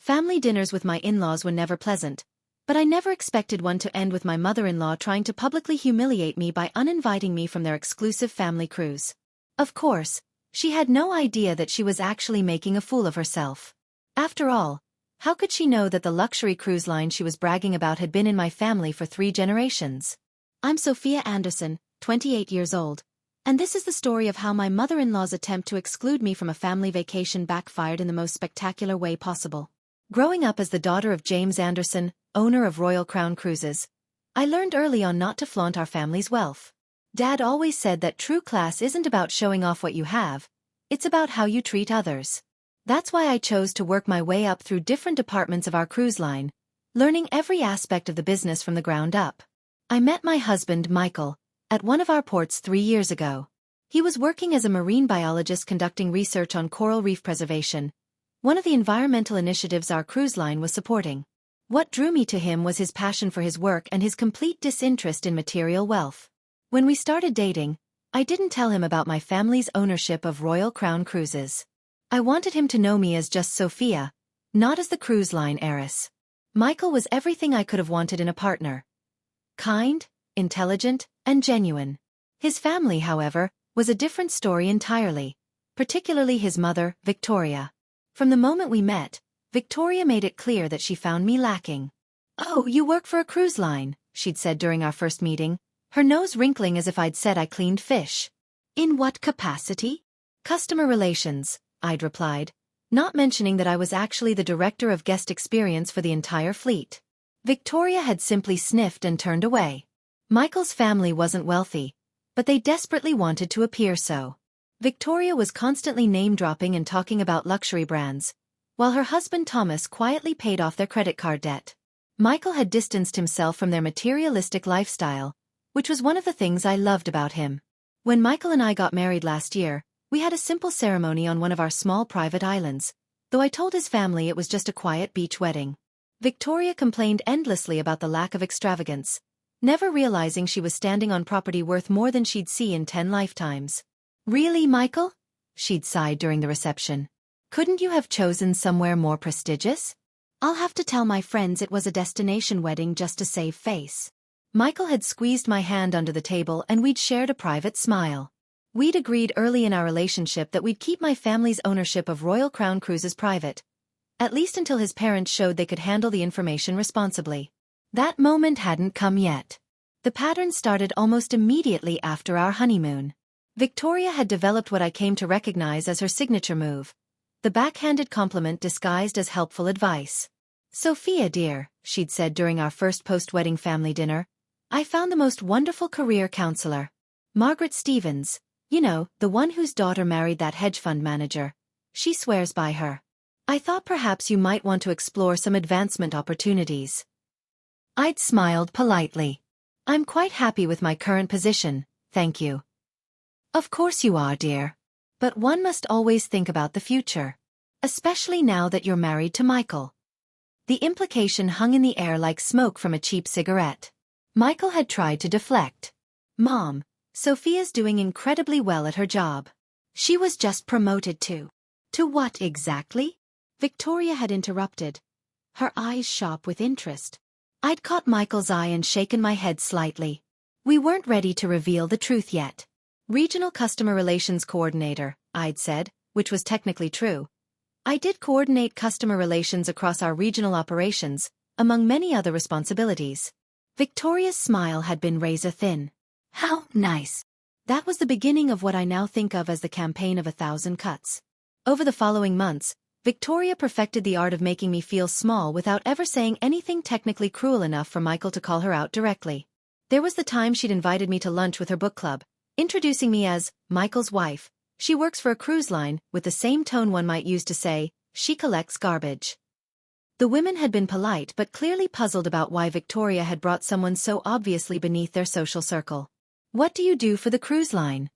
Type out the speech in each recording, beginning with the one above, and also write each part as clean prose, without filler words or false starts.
Family dinners with my in-laws were never pleasant, but I never expected one to end with my mother-in-law trying to publicly humiliate me by uninviting me from their exclusive family cruise. Of course, she had no idea that she was actually making a fool of herself. After all, how could she know that the luxury cruise line she was bragging about had been in my family for 3 generations? I'm Sophia Anderson, 28 years old, and this is the story of how my mother-in-law's attempt to exclude me from a family vacation backfired in the most spectacular way possible. Growing up as the daughter of James Anderson, owner of Royal Crown Cruises, I learned early on not to flaunt our family's wealth. Dad always said that true class isn't about showing off what you have, it's about how you treat others. That's why I chose to work my way up through different departments of our cruise line, learning every aspect of the business from the ground up. I met my husband, Michael, at one of our ports 3 years ago. He was working as a marine biologist conducting research on coral reef preservation, one of the environmental initiatives our cruise line was supporting. What drew me to him was his passion for his work and his complete disinterest in material wealth. When we started dating, I didn't tell him about my family's ownership of Royal Crown Cruises. I wanted him to know me as just Sophia, not as the cruise line heiress. Michael was everything I could have wanted in a partner. Kind, intelligent, and genuine. His family, however, was a different story entirely, particularly his mother, Victoria. From the moment we met, Victoria made it clear that she found me lacking. "Oh, you work for a cruise line," she'd said during our first meeting, her nose wrinkling as if I'd said I cleaned fish. "In what capacity?" "Customer relations," I'd replied, not mentioning that I was actually the director of guest experience for the entire fleet. Victoria had simply sniffed and turned away. Michael's family wasn't wealthy, but they desperately wanted to appear so. Victoria was constantly name-dropping and talking about luxury brands, while her husband Thomas quietly paid off their credit card debt. Michael had distanced himself from their materialistic lifestyle, which was one of the things I loved about him. When Michael and I got married last year, we had a simple ceremony on one of our small private islands, though I told his family it was just a quiet beach wedding. Victoria complained endlessly about the lack of extravagance, never realizing she was standing on property worth more than she'd see in 10 lifetimes. "Really, Michael?" she'd sighed during the reception. "Couldn't you have chosen somewhere more prestigious?" "I'll have to tell my friends it was a destination wedding just to save face." Michael had squeezed my hand under the table and we'd shared a private smile. We'd agreed early in our relationship that we'd keep my family's ownership of Royal Crown Cruises private, at least until his parents showed they could handle the information responsibly. That moment hadn't come yet. The pattern started almost immediately after our honeymoon. Victoria had developed what I came to recognize as her signature move, the backhanded compliment disguised as helpful advice. "Sophia dear," she'd said during our first post-wedding family dinner, "I found the most wonderful career counselor. Margaret Stevens, you know, the one whose daughter married that hedge fund manager. She swears by her. I thought perhaps you might want to explore some advancement opportunities." I'd smiled politely. "I'm quite happy with my current position, thank you." "Of course you are, dear. But one must always think about the future. Especially now that you're married to Michael." The implication hung in the air like smoke from a cheap cigarette. Michael had tried to deflect. "Mom, Sophia's doing incredibly well at her job. She was just promoted to." "To what exactly?" Victoria had interrupted, her eyes sharp with interest. I'd caught Michael's eye and shaken my head slightly. We weren't ready to reveal the truth yet. "Regional Customer Relations Coordinator," I'd said, which was technically true. I did coordinate customer relations across our regional operations, among many other responsibilities. Victoria's smile had been razor-thin. "How nice." That was the beginning of what I now think of as the campaign of 1,000 cuts. Over the following months, Victoria perfected the art of making me feel small without ever saying anything technically cruel enough for Michael to call her out directly. There was the time she'd invited me to lunch with her book club, introducing me as Michael's wife. She works for a cruise line, with the same tone one might use to say, she collects garbage. The women had been polite but clearly puzzled about why Victoria had brought someone so obviously beneath their social circle. "What do you do for the cruise line?"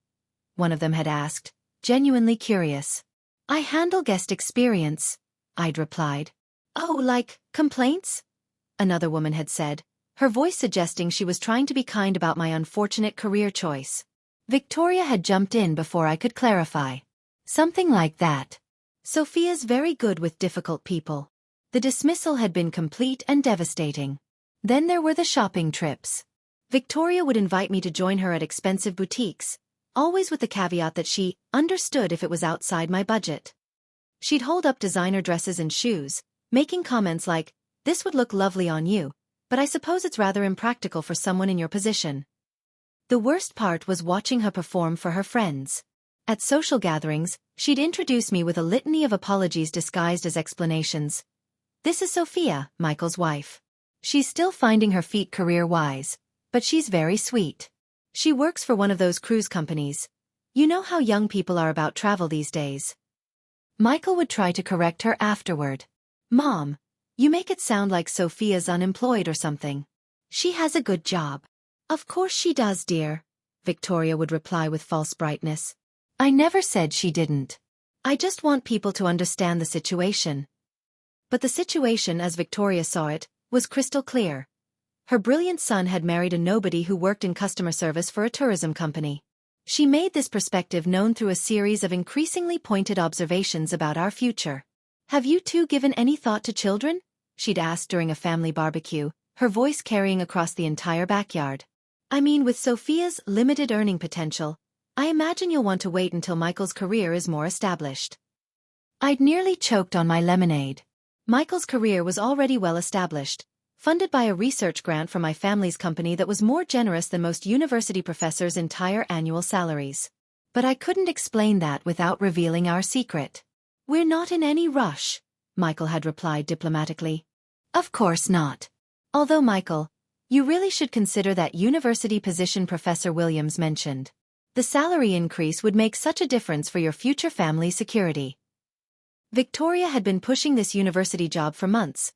one of them had asked, genuinely curious. "I handle guest experience," I'd replied. "Oh, like, complaints?" another woman had said, her voice suggesting she was trying to be kind about my unfortunate career choice. Victoria had jumped in before I could clarify. "Something like that. Sophia's very good with difficult people." The dismissal had been complete and devastating. Then there were the shopping trips. Victoria would invite me to join her at expensive boutiques, always with the caveat that she understood if it was outside my budget. She'd hold up designer dresses and shoes, making comments like, "This would look lovely on you, but I suppose it's rather impractical for someone in your position." The worst part was watching her perform for her friends. At social gatherings, she'd introduce me with a litany of apologies disguised as explanations. "This is Sophia, Michael's wife. She's still finding her feet career-wise, but she's very sweet. She works for one of those cruise companies. You know how young people are about travel these days." Michael would try to correct her afterward. "Mom, you make it sound like Sophia's unemployed or something. She has a good job." "Of course she does, dear," Victoria would reply with false brightness. "I never said she didn't. I just want people to understand the situation." But the situation, as Victoria saw it, was crystal clear. Her brilliant son had married a nobody who worked in customer service for a tourism company. She made this perspective known through a series of increasingly pointed observations about our future. "Have you two given any thought to children?" she'd asked during a family barbecue, her voice carrying across the entire backyard. "I mean, with Sophia's limited earning potential, I imagine you'll want to wait until Michael's career is more established." I'd nearly choked on my lemonade. Michael's career was already well established, funded by a research grant from my family's company that was more generous than most university professors' entire annual salaries. But I couldn't explain that without revealing our secret. "We're not in any rush," Michael had replied diplomatically. "Of course not. Although, Michael, you really should consider that university position Professor Williams mentioned. The salary increase would make such a difference for your future family security." Victoria had been pushing this university job for months,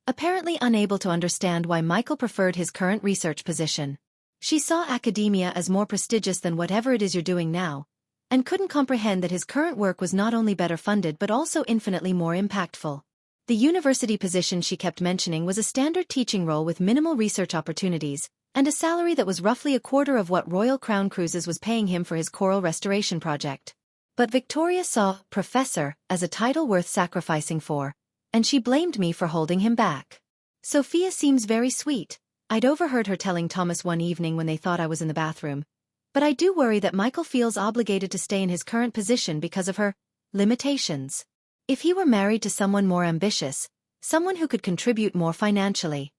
apparently unable to understand why Michael preferred his current research position. She saw academia as more prestigious than whatever it is you're doing now, and couldn't comprehend that his current work was not only better funded but also infinitely more impactful. The university position she kept mentioning was a standard teaching role with minimal research opportunities, and a salary that was roughly a quarter of what Royal Crown Cruises was paying him for his coral restoration project. But Victoria saw "professor" as a title worth sacrificing for, and she blamed me for holding him back. "Sophia seems very sweet," I'd overheard her telling Thomas one evening when they thought I was in the bathroom. "But I do worry that Michael feels obligated to stay in his current position because of her limitations. If he were married to someone more ambitious, someone who could contribute more financially."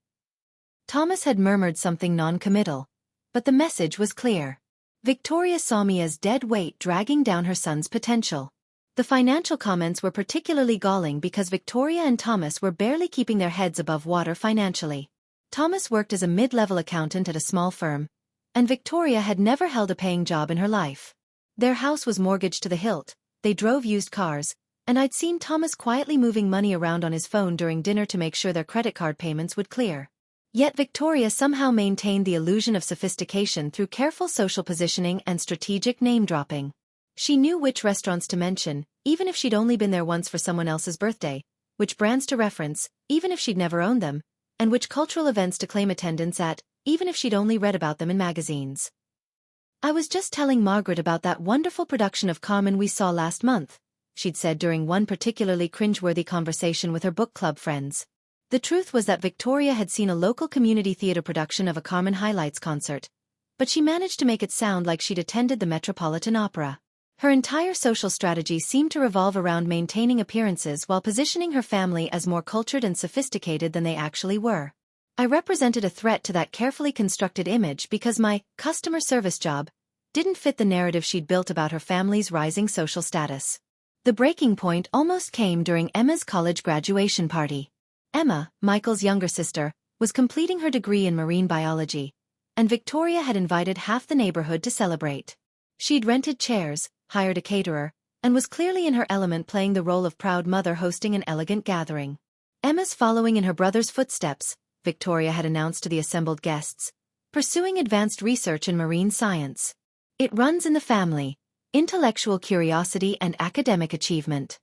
Thomas had murmured something non-committal, but the message was clear. Victoria saw me as dead weight dragging down her son's potential. The financial comments were particularly galling because Victoria and Thomas were barely keeping their heads above water financially. Thomas worked as a mid-level accountant at a small firm, and Victoria had never held a paying job in her life. Their house was mortgaged to the hilt, they drove used cars, and I'd seen Thomas quietly moving money around on his phone during dinner to make sure their credit card payments would clear. Yet Victoria somehow maintained the illusion of sophistication through careful social positioning and strategic name-dropping. She knew which restaurants to mention, even if she'd only been there once for someone else's birthday, which brands to reference, even if she'd never owned them, and which cultural events to claim attendance at, even if she'd only read about them in magazines. "I was just telling Margaret about that wonderful production of Carmen we saw last month," she'd said during one particularly cringeworthy conversation with her book club friends. The truth was that Victoria had seen a local community theater production of a Carmen Highlights concert, but she managed to make it sound like she'd attended the Metropolitan Opera. Her entire social strategy seemed to revolve around maintaining appearances while positioning her family as more cultured and sophisticated than they actually were. I represented a threat to that carefully constructed image because my customer service job didn't fit the narrative she'd built about her family's rising social status. The breaking point almost came during Emma's college graduation party. Emma, Michael's younger sister, was completing her degree in marine biology, and Victoria had invited half the neighborhood to celebrate. She'd rented chairs, hired a caterer, and was clearly in her element playing the role of proud mother hosting an elegant gathering. Emma's following in her brother's footsteps, Victoria had announced to the assembled guests, pursuing advanced research in marine science. It runs in the family, intellectual curiosity and academic achievement.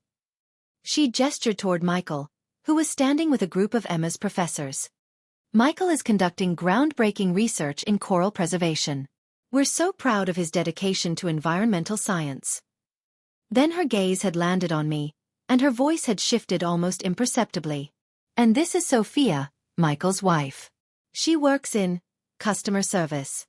She gestured toward Michael, who was standing with a group of Emma's professors. "Michael is conducting groundbreaking research in coral preservation. We're so proud of his dedication to environmental science." Then her gaze had landed on me, and her voice had shifted almost imperceptibly. And this is Sophia, Michael's wife. She works in customer service.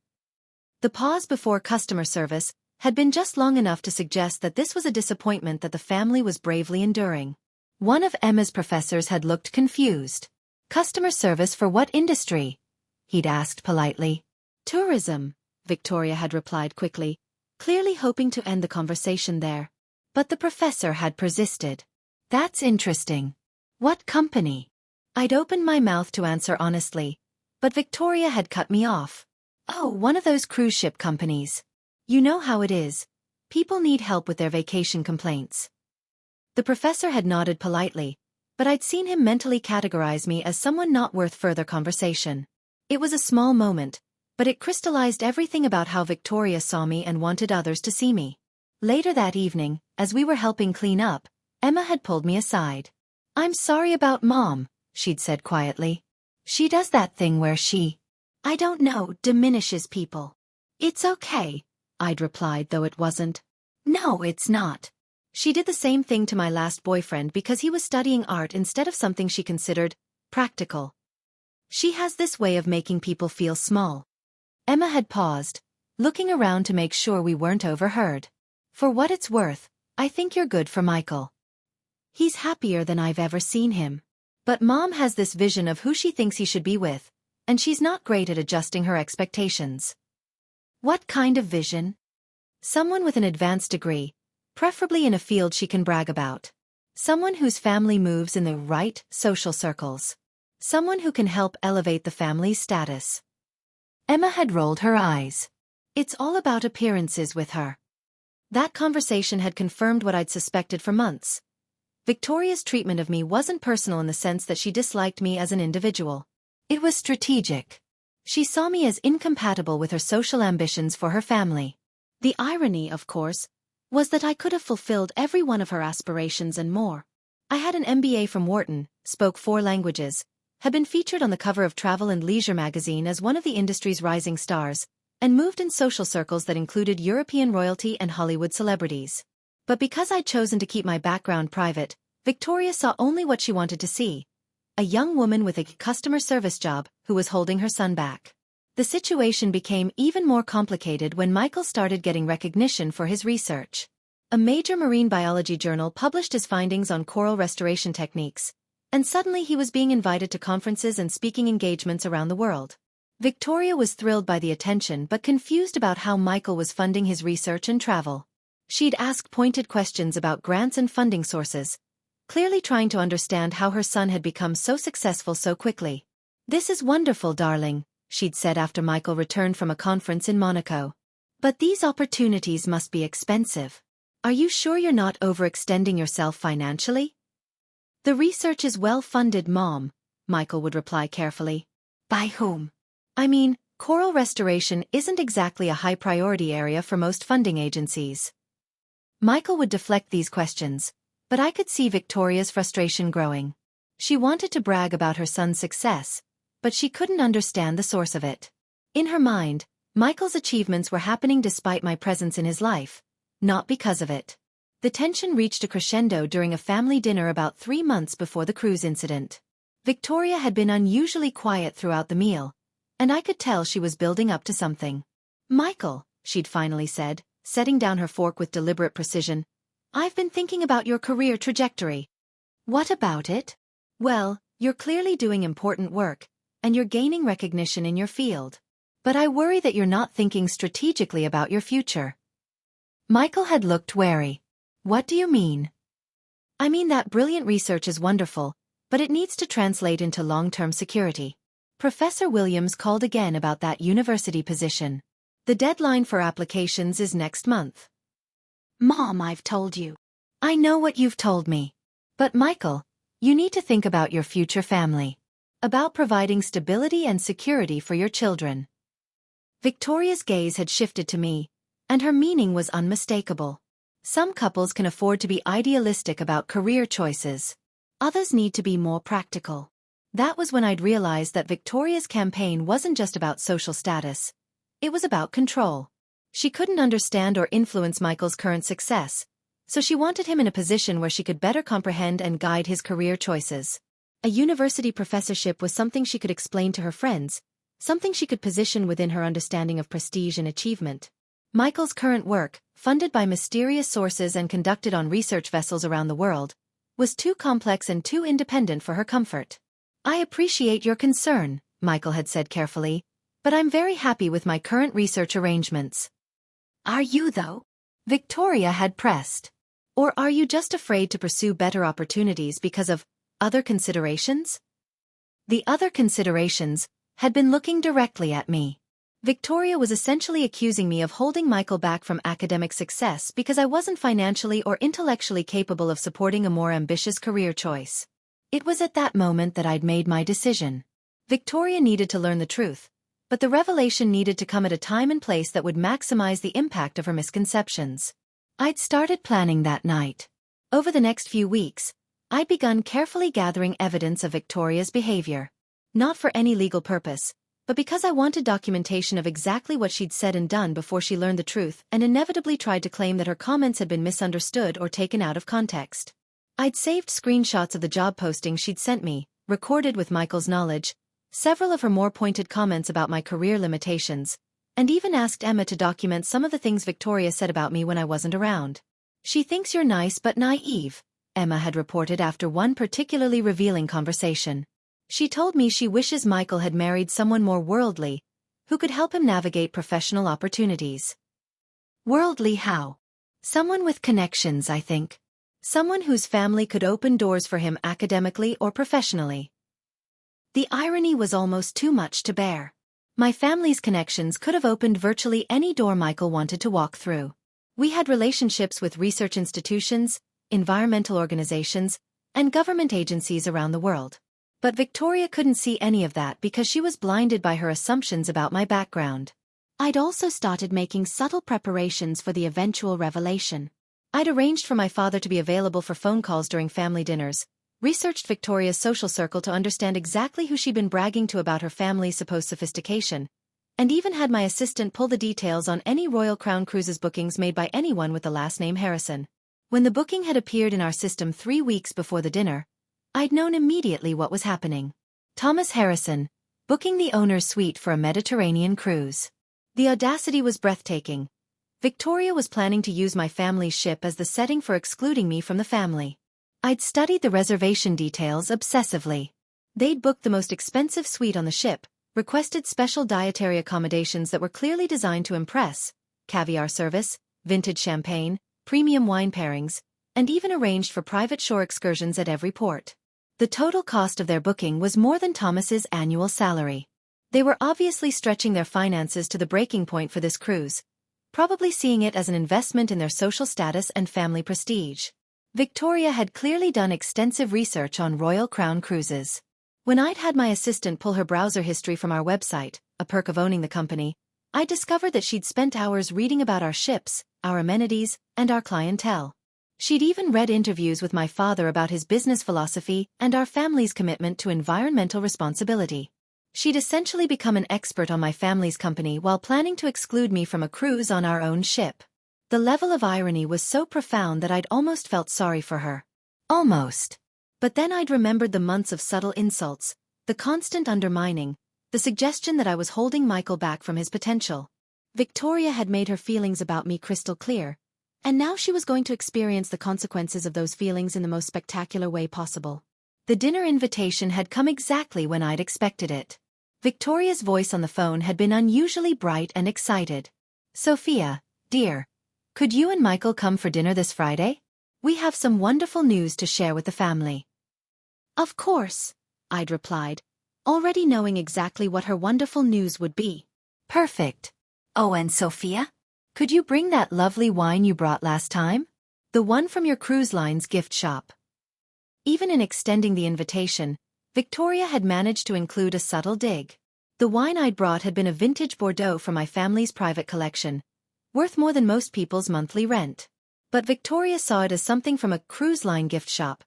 The pause before customer service had been just long enough to suggest that this was a disappointment that the family was bravely enduring. One of Emma's professors had looked confused. Customer service for what industry? He'd asked politely. Tourism, Victoria had replied quickly, clearly hoping to end the conversation there. But the professor had persisted. That's interesting. What company? I'd opened my mouth to answer honestly, but Victoria had cut me off. Oh, one of those cruise ship companies. You know how it is. People need help with their vacation complaints. The professor had nodded politely, but I'd seen him mentally categorize me as someone not worth further conversation. It was a small moment, but it crystallized everything about how Victoria saw me and wanted others to see me. Later that evening, as we were helping clean up, Emma had pulled me aside. I'm sorry about Mom, she'd said quietly. She does that thing where I don't know, diminishes people. It's okay, I'd replied, though it wasn't. No, it's not. She did the same thing to my last boyfriend because he was studying art instead of something she considered practical. She has this way of making people feel small. Emma had paused, looking around to make sure we weren't overheard. For what it's worth, I think you're good for Michael. He's happier than I've ever seen him. But Mom has this vision of who she thinks he should be with, and she's not great at adjusting her expectations. What kind of vision? Someone with an advanced degree, preferably in a field she can brag about. Someone whose family moves in the right social circles. Someone who can help elevate the family's status. Emma had rolled her eyes. It's all about appearances with her. That conversation had confirmed what I'd suspected for months. Victoria's treatment of me wasn't personal in the sense that she disliked me as an individual. It was strategic. She saw me as incompatible with her social ambitions for her family. The irony, of course, was that I could have fulfilled every one of her aspirations and more. I had an MBA from Wharton, spoke 4 languages, had been featured on the cover of Travel and Leisure magazine as one of the industry's rising stars, and moved in social circles that included European royalty and Hollywood celebrities. But because I'd chosen to keep my background private, Victoria saw only what she wanted to see. A young woman with a customer service job who was holding her son back. The situation became even more complicated when Michael started getting recognition for his research. A major marine biology journal published his findings on coral restoration techniques, and suddenly he was being invited to conferences and speaking engagements around the world. Victoria was thrilled by the attention but confused about how Michael was funding his research and travel. She'd ask pointed questions about grants and funding sources, clearly trying to understand how her son had become so successful so quickly. This is wonderful, darling, she'd said after Michael returned from a conference in Monaco. But these opportunities must be expensive. Are you sure you're not overextending yourself financially? The research is well funded, Mom, Michael would reply carefully. By whom? I mean, coral restoration isn't exactly a high priority area for most funding agencies. Michael would deflect these questions, but I could see Victoria's frustration growing. She wanted to brag about her son's success, but she couldn't understand the source of it. In her mind, Michael's achievements were happening despite my presence in his life, not because of it. The tension reached a crescendo during a family dinner about 3 months before the cruise incident. Victoria had been unusually quiet throughout the meal, and I could tell she was building up to something. Michael, she'd finally said, setting down her fork with deliberate precision, I've been thinking about your career trajectory. What about it? Well, you're clearly doing important work, and you're gaining recognition in your field. But I worry that you're not thinking strategically about your future. Michael had looked wary. What do you mean? I mean that brilliant research is wonderful, but it needs to translate into long-term security. Professor Williams called again about that university position. The deadline for applications is next month. Mom, I've told you. I know what you've told me. But Michael, you need to think about your future family. About providing stability and security for your children. Victoria's gaze had shifted to me, and her meaning was unmistakable. Some couples can afford to be idealistic about career choices. Others need to be more practical. That was when I'd realized that Victoria's campaign wasn't just about social status. It was about control. She couldn't understand or influence Michael's current success, so she wanted him in a position where she could better comprehend and guide his career choices. A university professorship was something she could explain to her friends, something she could position within her understanding of prestige and achievement. Michael's current work, funded by mysterious sources and conducted on research vessels around the world, was too complex and too independent for her comfort. "I appreciate your concern," Michael had said carefully, "but I'm very happy with my current research arrangements." "Are you, though?" Victoria had pressed. "Or are you just afraid to pursue better opportunities because of other considerations?" The other considerations had been looking directly at me. Victoria was essentially accusing me of holding Michael back from academic success because I wasn't financially or intellectually capable of supporting a more ambitious career choice. It was at that moment that I'd made my decision. Victoria needed to learn the truth, but the revelation needed to come at a time and place that would maximize the impact of her misconceptions. I'd started planning that night. Over the next few weeks, I'd begun carefully gathering evidence of Victoria's behavior. Not for any legal purpose, but because I wanted documentation of exactly what she'd said and done before she learned the truth and inevitably tried to claim that her comments had been misunderstood or taken out of context. I'd saved screenshots of the job posting she'd sent me, recorded with Michael's knowledge, several of her more pointed comments about my career limitations, and even asked Emma to document some of the things Victoria said about me when I wasn't around. "She thinks you're nice but naive," Emma had reported after one particularly revealing conversation. She told me she wishes Michael had married someone more worldly, who could help him navigate professional opportunities. Worldly how? Someone with connections, I think. Someone whose family could open doors for him academically or professionally. The irony was almost too much to bear. My family's connections could have opened virtually any door Michael wanted to walk through. We had relationships with research institutions, environmental organizations, and government agencies around the world. But Victoria couldn't see any of that because she was blinded by her assumptions about my background. I'd also started making subtle preparations for the eventual revelation. I'd arranged for my father to be available for phone calls during family dinners, researched Victoria's social circle to understand exactly who she'd been bragging to about her family's supposed sophistication, and even had my assistant pull the details on any Royal Crown Cruises bookings made by anyone with the last name Harrison. When the booking had appeared in our system 3 weeks before the dinner, I'd known immediately what was happening. Thomas Harrison, booking the owner's suite for a Mediterranean cruise. The audacity was breathtaking. Victoria was planning to use my family's ship as the setting for excluding me from the family. I'd studied the reservation details obsessively. They'd booked the most expensive suite on the ship, requested special dietary accommodations that were clearly designed to impress, caviar service, vintage champagne, premium wine pairings, and even arranged for private shore excursions at every port. The total cost of their booking was more than Thomas's annual salary. They were obviously stretching their finances to the breaking point for this cruise, probably seeing it as an investment in their social status and family prestige. Victoria had clearly done extensive research on Royal Crown Cruises. When I'd had my assistant pull her browser history from our website, a perk of owning the company, I discovered that she'd spent hours reading about our ships, our amenities, and our clientele. She'd even read interviews with my father about his business philosophy and our family's commitment to environmental responsibility. She'd essentially become an expert on my family's company while planning to exclude me from a cruise on our own ship. The level of irony was so profound that I'd almost felt sorry for her. Almost. But then I'd remembered the months of subtle insults, the constant undermining, the suggestion that I was holding Michael back from his potential. Victoria had made her feelings about me crystal clear, and now she was going to experience the consequences of those feelings in the most spectacular way possible. The dinner invitation had come exactly when I'd expected it. Victoria's voice on the phone had been unusually bright and excited. "Sophia, dear, could you and Michael come for dinner this Friday? We have some wonderful news to share with the family." "Of course," I'd replied, already knowing exactly what her wonderful news would be. "Perfect. Oh, and Sophia? Could you bring that lovely wine you brought last time? The one from your cruise line's gift shop." Even in extending the invitation, Victoria had managed to include a subtle dig. The wine I'd brought had been a vintage Bordeaux from my family's private collection, worth more than most people's monthly rent. But Victoria saw it as something from a cruise line gift shop,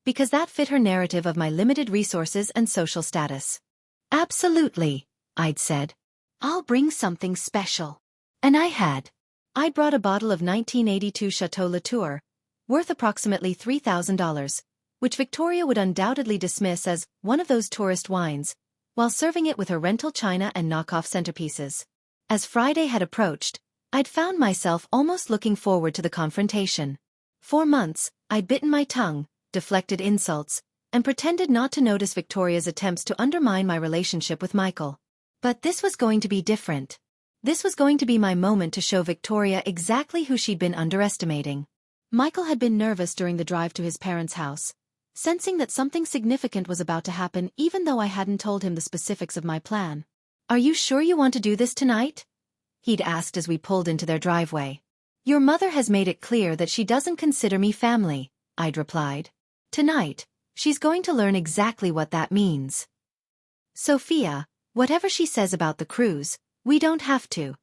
because that fit her narrative of my limited resources and social status. "Absolutely," I'd said. "I'll bring something special." And I had. I'd brought a bottle of 1982 Chateau Latour, worth approximately $3,000, which Victoria would undoubtedly dismiss as one of those tourist wines, while serving it with her rental china and knockoff centerpieces. As Friday had approached, I'd found myself almost looking forward to the confrontation. For months, I'd bitten my tongue, deflected insults, and pretended not to notice Victoria's attempts to undermine my relationship with Michael. But this was going to be different. This was going to be my moment to show Victoria exactly who she'd been underestimating. Michael had been nervous during the drive to his parents' house, sensing that something significant was about to happen even though I hadn't told him the specifics of my plan. "Are you sure you want to do this tonight?" he'd asked as we pulled into their driveway. "Your mother has made it clear that she doesn't consider me family," I'd replied. "Tonight, she's going to learn exactly what that means." "Sophia, whatever she says about the cruise, we don't have to."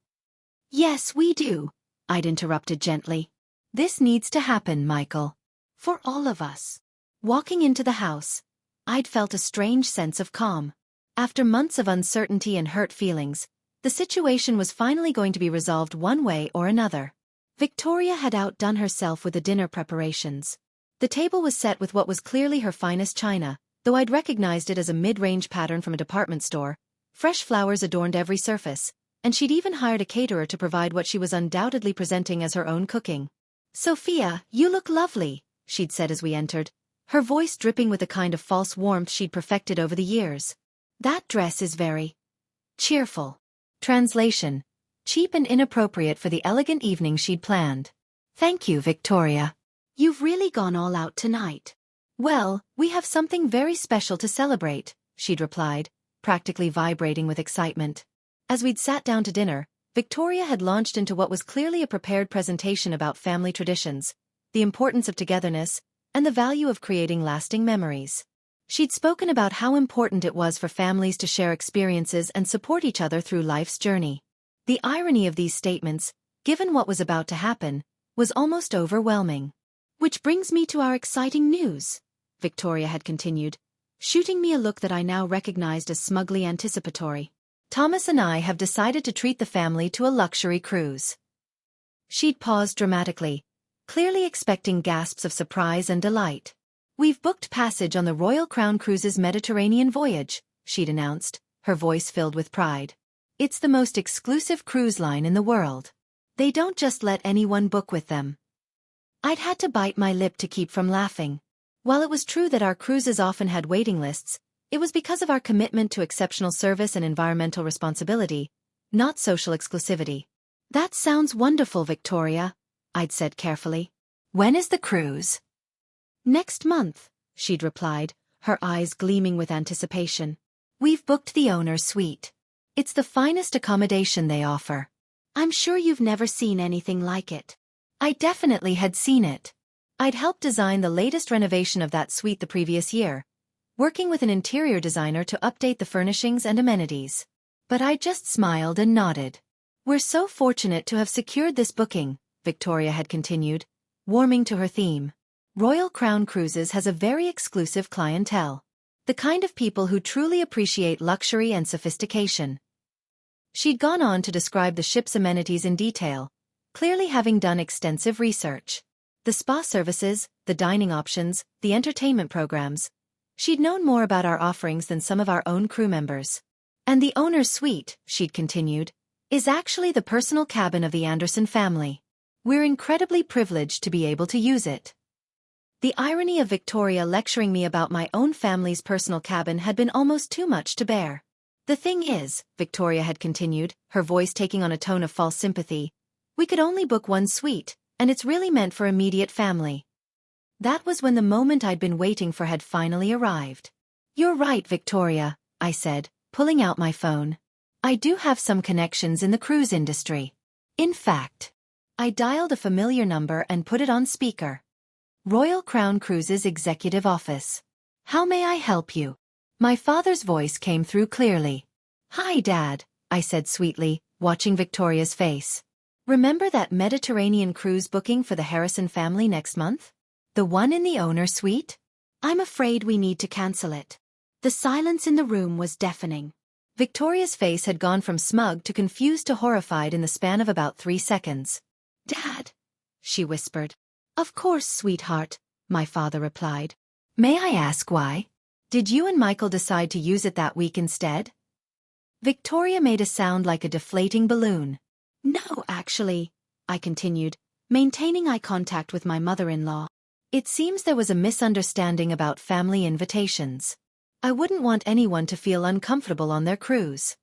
"Yes, we do," I'd interrupted gently. "This needs to happen, Michael. For all of us." Walking into the house, I'd felt a strange sense of calm. After months of uncertainty and hurt feelings, the situation was finally going to be resolved one way or another. Victoria had outdone herself with the dinner preparations. The table was set with what was clearly her finest china, though I'd recognized it as a mid-range pattern from a department store. Fresh flowers adorned every surface, and she'd even hired a caterer to provide what she was undoubtedly presenting as her own cooking. "Sophia, you look lovely," she'd said as we entered, her voice dripping with the kind of false warmth she'd perfected over the years. "That dress is very cheerful." Translation: cheap and inappropriate for the elegant evening she'd planned. "Thank you, Victoria. You've really gone all out tonight." "Well, we have something very special to celebrate," she'd replied, practically vibrating with excitement. As we'd sat down to dinner, Victoria had launched into what was clearly a prepared presentation about family traditions, the importance of togetherness, and the value of creating lasting memories. She'd spoken about how important it was for families to share experiences and support each other through life's journey. The irony of these statements, given what was about to happen, was almost overwhelming. "Which brings me to our exciting news," Victoria had continued, shooting me a look that I now recognized as smugly anticipatory. "Thomas and I have decided to treat the family to a luxury cruise." She'd paused dramatically, clearly expecting gasps of surprise and delight. "We've booked passage on the Royal Crown Cruises Mediterranean voyage," she'd announced, her voice filled with pride. "It's the most exclusive cruise line in the world. They don't just let anyone book with them." I'd had to bite my lip to keep from laughing. While it was true that our cruises often had waiting lists, it was because of our commitment to exceptional service and environmental responsibility, not social exclusivity. "That sounds wonderful, Victoria," I'd said carefully. "When is the cruise?" "Next month," she'd replied, her eyes gleaming with anticipation. "We've booked the owner's suite. It's the finest accommodation they offer. I'm sure you've never seen anything like it." I definitely had seen it. I'd helped design the latest renovation of that suite the previous year, working with an interior designer to update the furnishings and amenities. But I just smiled and nodded. "We're so fortunate to have secured this booking," Victoria had continued, warming to her theme. "Royal Crown Cruises has a very exclusive clientele. The kind of people who truly appreciate luxury and sophistication." She'd gone on to describe the ship's amenities in detail, clearly having done extensive research. The spa services, the dining options, the entertainment programs. She'd known more about our offerings than some of our own crew members. "And the owner's suite," she'd continued, "is actually the personal cabin of the Anderson family. We're incredibly privileged to be able to use it." The irony of Victoria lecturing me about my own family's personal cabin had been almost too much to bear. "The thing is," Victoria had continued, her voice taking on a tone of false sympathy, "we could only book one suite, and it's really meant for immediate family." That was when the moment I'd been waiting for had finally arrived. "You're right, Victoria," I said, pulling out my phone. "I do have some connections in the cruise industry. In fact," I dialed a familiar number and put it on speaker. "Royal Crown Cruises Executive Office. How may I help you?" My father's voice came through clearly. "Hi, Dad," I said sweetly, watching Victoria's face. "Remember that Mediterranean cruise booking for the Harrison family next month? The one in the owner's suite? I'm afraid we need to cancel it." The silence in the room was deafening. Victoria's face had gone from smug to confused to horrified in the span of about 3 seconds. "Dad," she whispered. "Of course, sweetheart," my father replied. May I ask why? Did you and Michael decide to use it that week instead? Victoria made a sound like a deflating balloon. No, actually, I continued, maintaining eye contact with my mother-in-law. It seems there was a misunderstanding about family invitations. I wouldn't want anyone to feel uncomfortable on their cruise.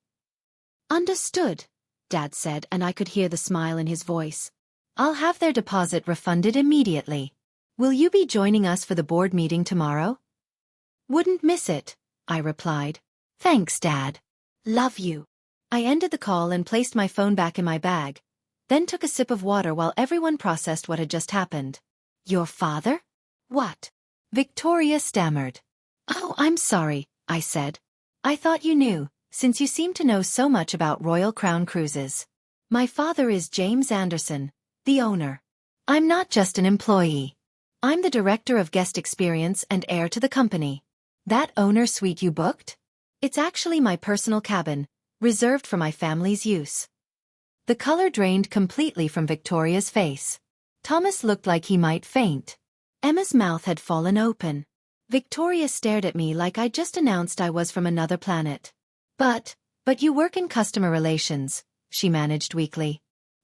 Understood, Dad said, and I could hear the smile in his voice. I'll have their deposit refunded immediately. Will you be joining us for the board meeting tomorrow? Wouldn't miss it, I replied. Thanks, Dad. Love you. I ended the call and placed my phone back in my bag, then took a sip of water while everyone processed what had just happened. Your father? What? Victoria stammered. Oh, I'm sorry, I said. I thought you knew, since you seem to know so much about Royal Crown Cruises. My father is James Anderson, the owner. I'm not just an employee. I'm the director of guest experience and heir to the company. That owner suite you booked? It's actually my personal cabin, reserved for my family's use. The color drained completely from Victoria's face. Thomas looked like he might faint. Emma's mouth had fallen open. Victoria stared at me like I just announced I was from another planet. But you work in customer relations, she managed weakly.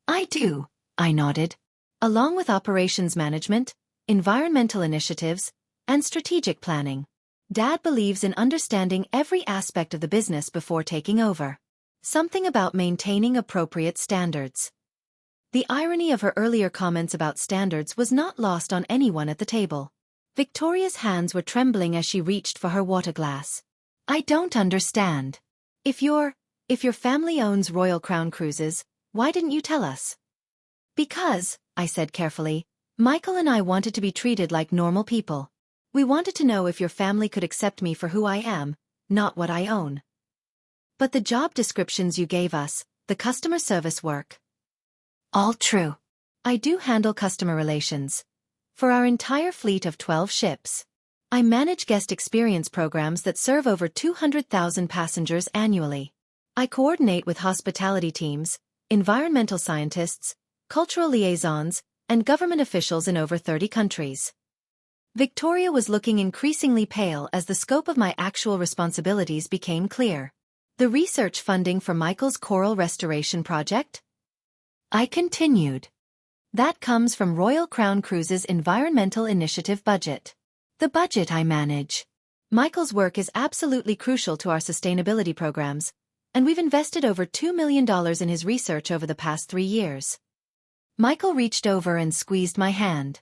I do, I nodded. Along with operations management, environmental initiatives, and strategic planning. Dad believes in understanding every aspect of the business before taking over. Something about maintaining appropriate standards. The irony of her earlier comments about standards was not lost on anyone at the table. Victoria's hands were trembling as she reached for her water glass. I don't understand. If your family owns Royal Crown Cruises, why didn't you tell us? Because, I said carefully, Michael and I wanted to be treated like normal people. We wanted to know if your family could accept me for who I am, not what I own. But the job descriptions you gave us, the customer service work. All true. I do handle customer relations. For our entire fleet of 12 ships. I manage guest experience programs that serve over 200,000 passengers annually. I coordinate with hospitality teams, environmental scientists, cultural liaisons, and government officials in over 30 countries. Victoria was looking increasingly pale as the scope of my actual responsibilities became clear. The research funding for Michael's coral restoration project? I continued. That comes from Royal Crown Cruises' Environmental Initiative budget. The budget I manage. Michael's work is absolutely crucial to our sustainability programs, and we've invested over $2 million in his research over the past 3 years. Michael reached over and squeezed my hand.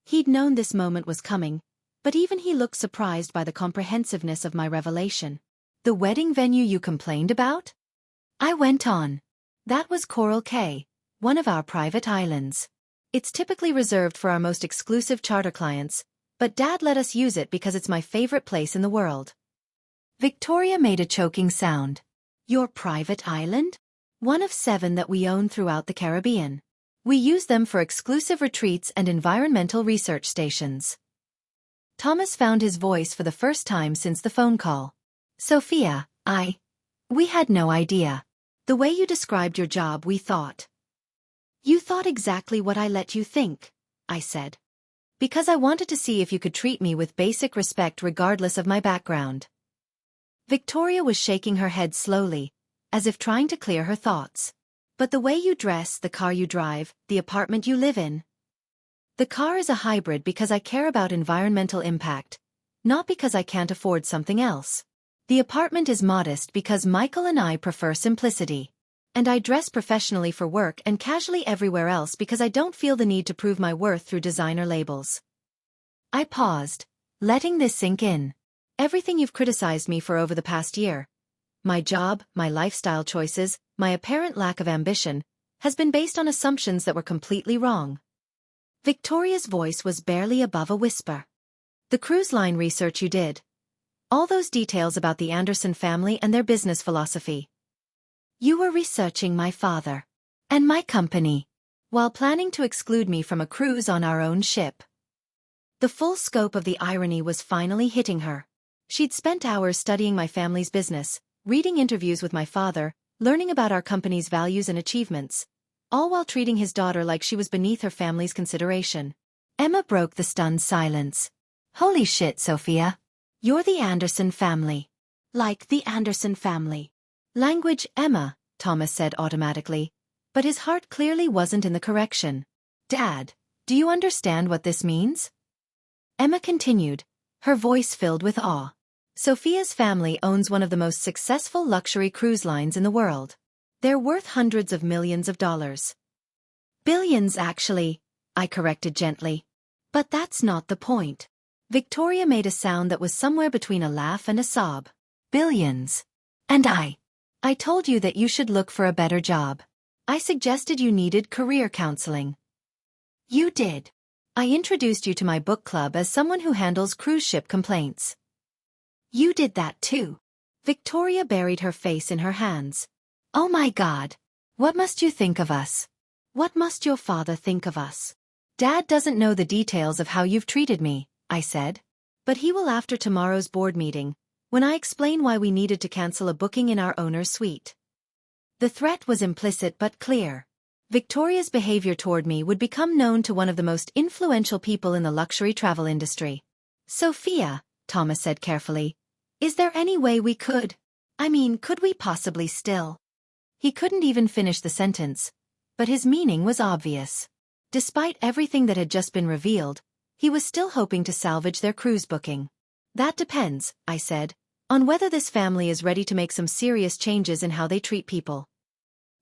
He'd known this moment was coming, but even he looked surprised by the comprehensiveness of my revelation. The wedding venue you complained about? I went on. That was Coral Cay, one of our private islands. It's typically reserved for our most exclusive charter clients, but Dad let us use it because it's my favorite place in the world. Victoria made a choking sound. Your private island? One of 7 that we own throughout the Caribbean. We use them for exclusive retreats and environmental research stations. Thomas found his voice for the first time since the phone call. Sophia, we had no idea. The way you described your job, we thought. You thought exactly what I let you think, I said. Because I wanted to see if you could treat me with basic respect regardless of my background. Victoria was shaking her head slowly, as if trying to clear her thoughts. But the way you dress, the car you drive, the apartment you live in. The car is a hybrid because I care about environmental impact, not because I can't afford something else. The apartment is modest because Michael and I prefer simplicity. And I dress professionally for work and casually everywhere else because I don't feel the need to prove my worth through designer labels. I paused, letting this sink in. Everything you've criticized me for over the past year, my job, my lifestyle choices, my apparent lack of ambition, has been based on assumptions that were completely wrong. Victoria's voice was barely above a whisper. The cruise line research you did. All those details about the Anderson family and their business philosophy. You were researching my father. And my company. While planning to exclude me from a cruise on our own ship. The full scope of the irony was finally hitting her. She'd spent hours studying my family's business, reading interviews with my father, learning about our company's values and achievements, all while treating his daughter like she was beneath her family's consideration. Emma broke the stunned silence. Holy shit, Sophia. You're the Anderson family. Like the Anderson family. Language, Emma, Thomas said automatically, but his heart clearly wasn't in the correction. Dad, do you understand what this means? Emma continued, her voice filled with awe. Sophia's family owns one of the most successful luxury cruise lines in the world. They're worth hundreds of millions of dollars. Billions, actually, I corrected gently. But that's not the point. Victoria made a sound that was somewhere between a laugh and a sob. Billions. And I told you that you should look for a better job. I suggested you needed career counseling. You did. I introduced you to my book club as someone who handles cruise ship complaints. You did that too. Victoria buried her face in her hands. Oh my God. What must you think of us? What must your father think of us? Dad doesn't know the details of how you've treated me, I said. But he will after tomorrow's board meeting, when I explain why we needed to cancel a booking in our owner's suite. The threat was implicit but clear. Victoria's behavior toward me would become known to one of the most influential people in the luxury travel industry. Sophia, Thomas said carefully, is there any way we could? Could we possibly still? He couldn't even finish the sentence, but his meaning was obvious. Despite everything that had just been revealed, he was still hoping to salvage their cruise booking. That depends, I said, on whether this family is ready to make some serious changes in how they treat people.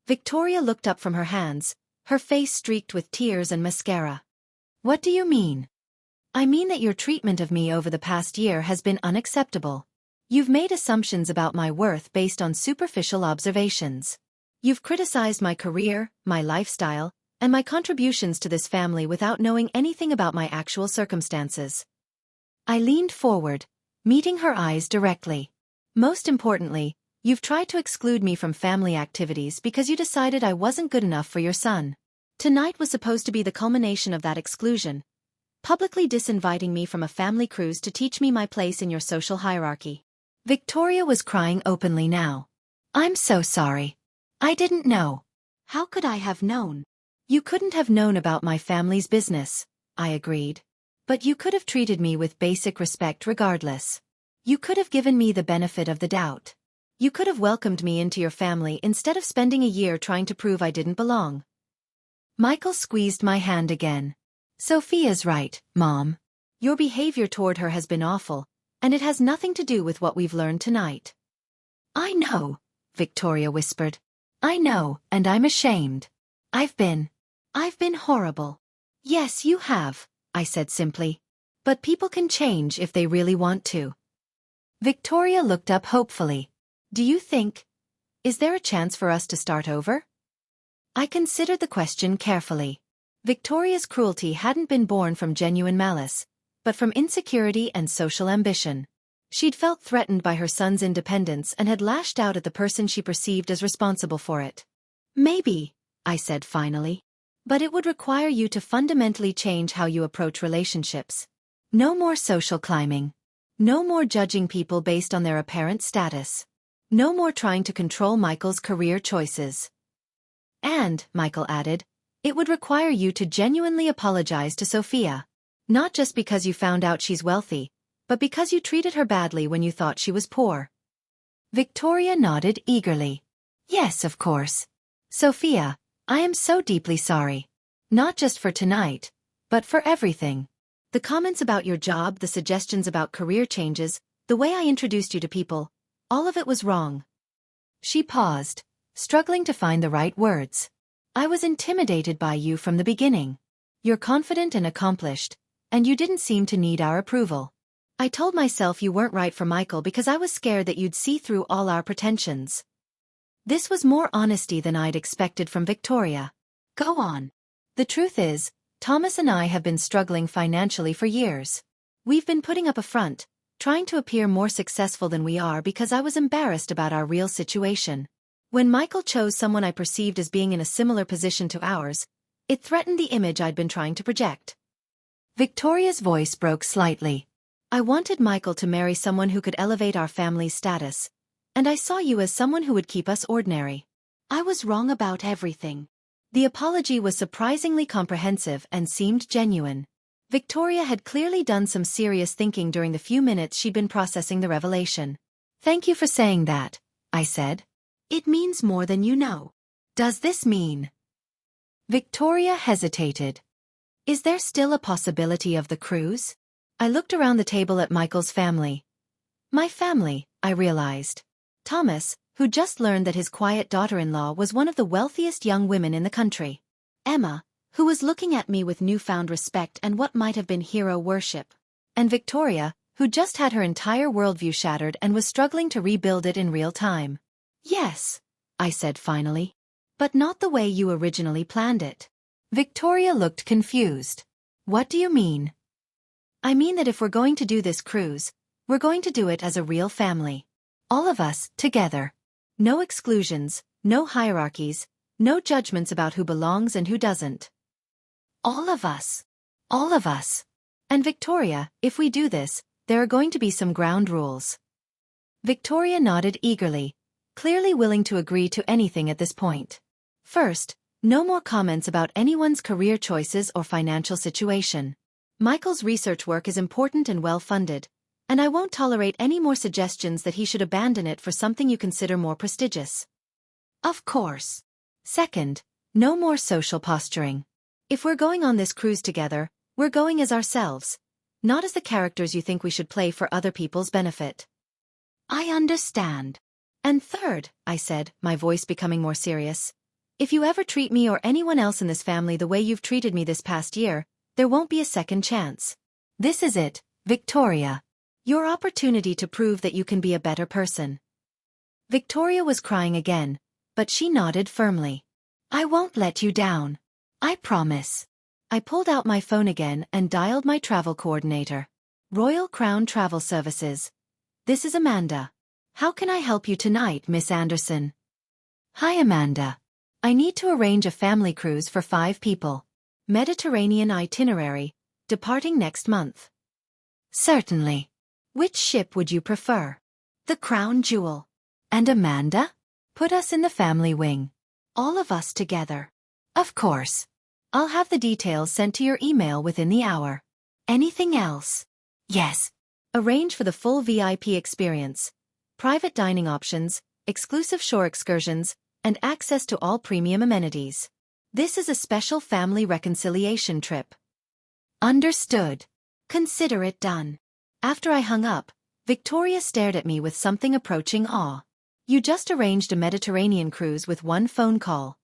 Victoria looked up from her hands, her face streaked with tears and mascara. What do you mean? I mean that your treatment of me over the past year has been unacceptable. You've made assumptions about my worth based on superficial observations. You've criticized my career, my lifestyle, and my contributions to this family without knowing anything about my actual circumstances. I leaned forward, meeting her eyes directly. Most importantly, you've tried to exclude me from family activities because you decided I wasn't good enough for your son. Tonight was supposed to be the culmination of that exclusion, publicly disinviting me from a family cruise to teach me my place in your social hierarchy. Victoria was crying openly now. I'm so sorry. I didn't know. How could I have known? You couldn't have known about my family's business, I agreed. But you could have treated me with basic respect regardless. You could have given me the benefit of the doubt. You could have welcomed me into your family instead of spending a year trying to prove I didn't belong. Michael squeezed my hand again. Sophia's right, Mom. Your behavior toward her has been awful, and it has nothing to do with what we've learned tonight. I know, Victoria whispered. I know, and I'm ashamed. I've been horrible. Yes, you have, I said simply. But people can change if they really want to. Victoria looked up hopefully. Is there a chance for us to start over? I considered the question carefully. Victoria's cruelty hadn't been born from genuine malice, but from insecurity and social ambition. She'd felt threatened by her son's independence and had lashed out at the person she perceived as responsible for it. Maybe, I said finally. But it would require you to fundamentally change how you approach relationships. No more social climbing. No more judging people based on their apparent status. No more trying to control Michael's career choices. And, Michael added, it would require you to genuinely apologize to Sophia. Not just because you found out she's wealthy, but because you treated her badly when you thought she was poor. Victoria nodded eagerly. Yes, of course. Sophia, I am so deeply sorry. Not just for tonight, but for everything. The comments about your job, the suggestions about career changes, the way I introduced you to people, all of it was wrong. She paused, struggling to find the right words. I was intimidated by you from the beginning. You're confident and accomplished, and you didn't seem to need our approval. I told myself you weren't right for Michael because I was scared that you'd see through all our pretensions. This was more honesty than I'd expected from Victoria. Go on. The truth is, Thomas and I have been struggling financially for years. We've been putting up a front, trying to appear more successful than we are because I was embarrassed about our real situation. When Michael chose someone I perceived as being in a similar position to ours, it threatened the image I'd been trying to project. Victoria's voice broke slightly. I wanted Michael to marry someone who could elevate our family's status, and I saw you as someone who would keep us ordinary. I was wrong about everything. The apology was surprisingly comprehensive and seemed genuine. Victoria had clearly done some serious thinking during the few minutes she'd been processing the revelation. "Thank you for saying that," I said. "It means more than you know." "Does this mean?" Victoria hesitated. "Is there still a possibility of the cruise?" I looked around the table at Michael's family. My family, I realized. Thomas, who just learned that his quiet daughter-in-law was one of the wealthiest young women in the country. Emma, who was looking at me with newfound respect and what might have been hero worship. And Victoria, who just had her entire worldview shattered and was struggling to rebuild it in real time. "Yes," I said finally. "But not the way you originally planned it." Victoria looked confused. "What do you mean?" "I mean that if we're going to do this cruise, we're going to do it as a real family. All of us, together. No exclusions, no hierarchies, no judgments about who belongs and who doesn't. All of us. All of us. And Victoria, if we do this, there are going to be some ground rules." Victoria nodded eagerly, clearly willing to agree to anything at this point. First, no more comments about anyone's career choices or financial situation. Michael's research work is important and well-funded, and I won't tolerate any more suggestions that he should abandon it for something you consider more prestigious. Of course. Second, no more social posturing. If we're going on this cruise together, we're going as ourselves, not as the characters you think we should play for other people's benefit. I understand. And third, I said, my voice becoming more serious, if you ever treat me or anyone else in this family the way you've treated me this past year, there won't be a second chance. This is it, Victoria. Your opportunity to prove that you can be a better person. Victoria was crying again, but she nodded firmly. I won't let you down. I promise. I pulled out my phone again and dialed my travel coordinator. Royal Crown Travel Services. This is Amanda. How can I help you tonight, Miss Anderson? Hi, Amanda. I need to arrange a family cruise for 5 people. Mediterranean itinerary, departing next month. Certainly. Which ship would you prefer? The Crown Jewel. And Amanda? Put us in the family wing. All of us together. Of course. I'll have the details sent to your email within the hour. Anything else? Yes. Arrange for the full VIP experience. Private dining options, exclusive shore excursions, and access to all premium amenities. This is a special family reconciliation trip. Understood. Consider it done. After I hung up, Victoria stared at me with something approaching awe. You just arranged a Mediterranean cruise with one phone call.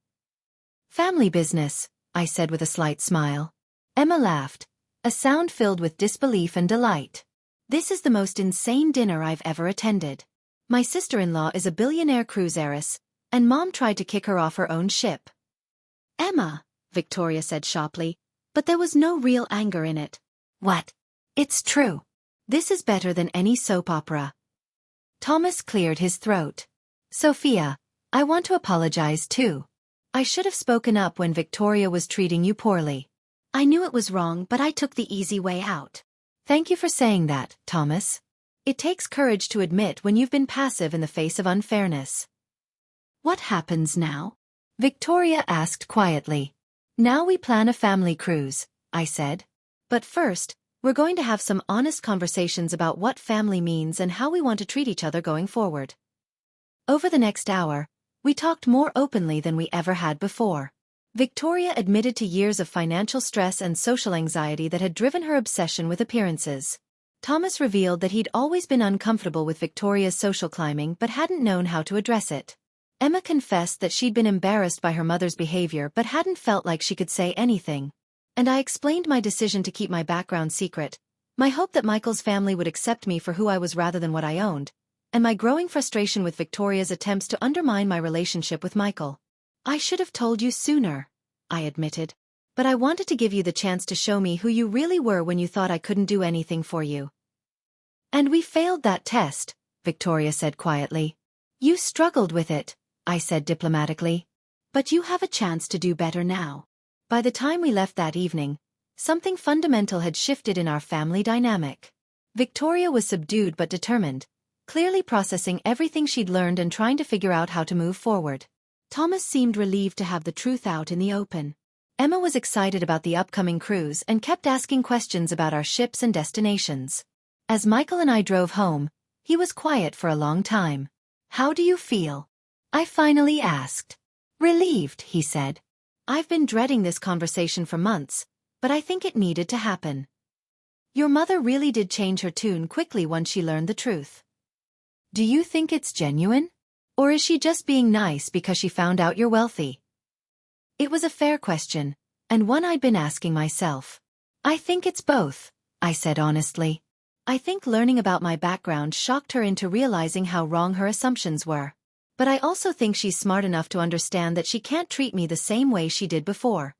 Family business, I said with a slight smile. Emma laughed, a sound filled with disbelief and delight. This is the most insane dinner I've ever attended. My sister-in-law is a billionaire cruise heiress, and Mom tried to kick her off her own ship. Emma, Victoria said sharply, but there was no real anger in it. What? It's true. This is better than any soap opera. Thomas cleared his throat. Sophia, I want to apologize too. I should have spoken up when Victoria was treating you poorly. I knew it was wrong, but I took the easy way out. Thank you for saying that, Thomas. It takes courage to admit when you've been passive in the face of unfairness. What happens now? Victoria asked quietly. Now we plan a family cruise, I said. But first, we're going to have some honest conversations about what family means and how we want to treat each other going forward. Over the next hour, we talked more openly than we ever had before. Victoria admitted to years of financial stress and social anxiety that had driven her obsession with appearances. Thomas revealed that he'd always been uncomfortable with Victoria's social climbing but hadn't known how to address it. Emma confessed that she'd been embarrassed by her mother's behavior but hadn't felt like she could say anything. And I explained my decision to keep my background secret, my hope that Michael's family would accept me for who I was rather than what I owned, and my growing frustration with Victoria's attempts to undermine my relationship with Michael. I should have told you sooner, I admitted, but I wanted to give you the chance to show me who you really were when you thought I couldn't do anything for you. And we failed that test, Victoria said quietly. You struggled with it, I said diplomatically. But you have a chance to do better now. By the time we left that evening, something fundamental had shifted in our family dynamic. Victoria was subdued but determined, clearly processing everything she'd learned and trying to figure out how to move forward. Thomas seemed relieved to have the truth out in the open. Emma was excited about the upcoming cruise and kept asking questions about our ships and destinations. As Michael and I drove home, he was quiet for a long time. "How do you feel?" I finally asked. "Relieved," he said. "I've been dreading this conversation for months, but I think it needed to happen. Your mother really did change her tune quickly once she learned the truth. Do you think it's genuine? Or is she just being nice because she found out you're wealthy?" It was a fair question, and one I'd been asking myself. "I think it's both," I said honestly. "I think learning about my background shocked her into realizing how wrong her assumptions were. But I also think she's smart enough to understand that she can't treat me the same way she did before."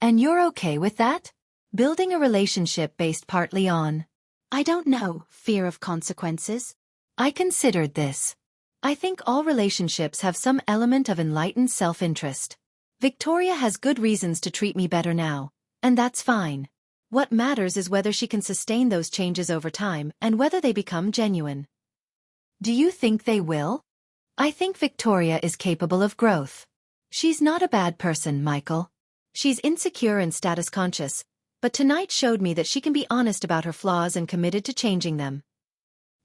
"And you're okay with that? Building a relationship based partly on, I don't know, fear of consequences?" I considered this. I think all relationships have some element of enlightened self-interest. Victoria has good reasons to treat me better now, and that's fine. What matters is whether she can sustain those changes over time and whether they become genuine. Do you think they will? I think Victoria is capable of growth. She's not a bad person, Michael. She's insecure and status-conscious, but tonight showed me that she can be honest about her flaws and committed to changing them.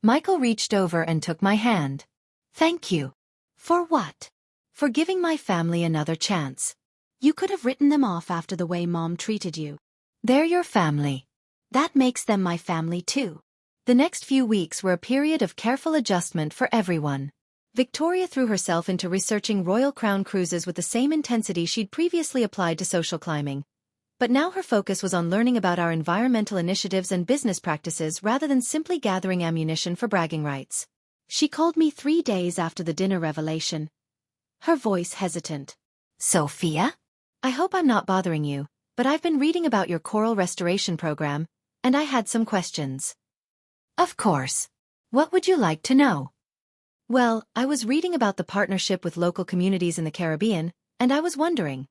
Michael reached over and took my hand. "Thank you." "For what?" "For giving my family another chance. You could have written them off after the way Mom treated you. They're your family. That makes them my family too." The next few weeks were a period of careful adjustment for everyone. Victoria threw herself into researching Royal Crown cruises with the same intensity she'd previously applied to social climbing. But now her focus was on learning about our environmental initiatives and business practices rather than simply gathering ammunition for bragging rights. She called me 3 days after the dinner revelation, her voice hesitant. "Sophia? I hope I'm not bothering you, but I've been reading about your coral restoration program, and I had some questions." "Of course. What would you like to know?" "Well, I was reading about the partnership with local communities in the Caribbean, and I was wondering,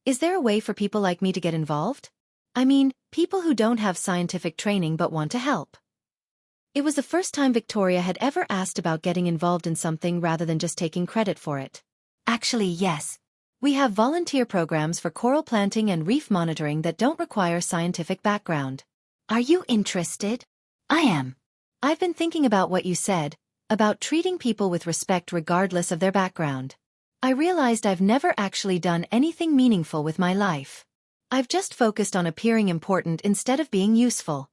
is there a way for people like me to get involved? I mean, people who don't have scientific training but want to help." It was the first time Victoria had ever asked about getting involved in something rather than just taking credit for it. "Actually, yes. We have volunteer programs for coral planting and reef monitoring that don't require scientific background. Are you interested?" "I am. I've been thinking about what you said, about treating people with respect regardless of their background. I realized I've never actually done anything meaningful with my life. I've just focused on appearing important instead of being useful."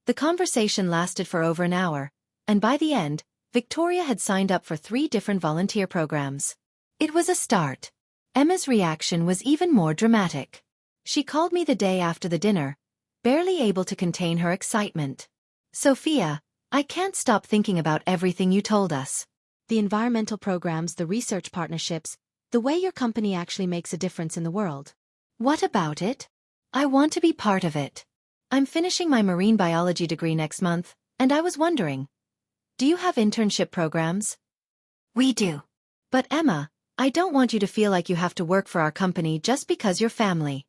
The conversation lasted for over an hour, and by the end, Victoria had signed up for 3 different volunteer programs. It was a start. Emma's reaction was even more dramatic. She called me the day after the dinner, barely able to contain her excitement. "Sophia, I can't stop thinking about everything you told us. The environmental programs, the research partnerships, the way your company actually makes a difference in the world. What about it? I want to be part of it. I'm finishing my marine biology degree next month, and I was wondering, do you have internship programs?" "We do. But Emma, I don't want you to feel like you have to work for our company just because you're family.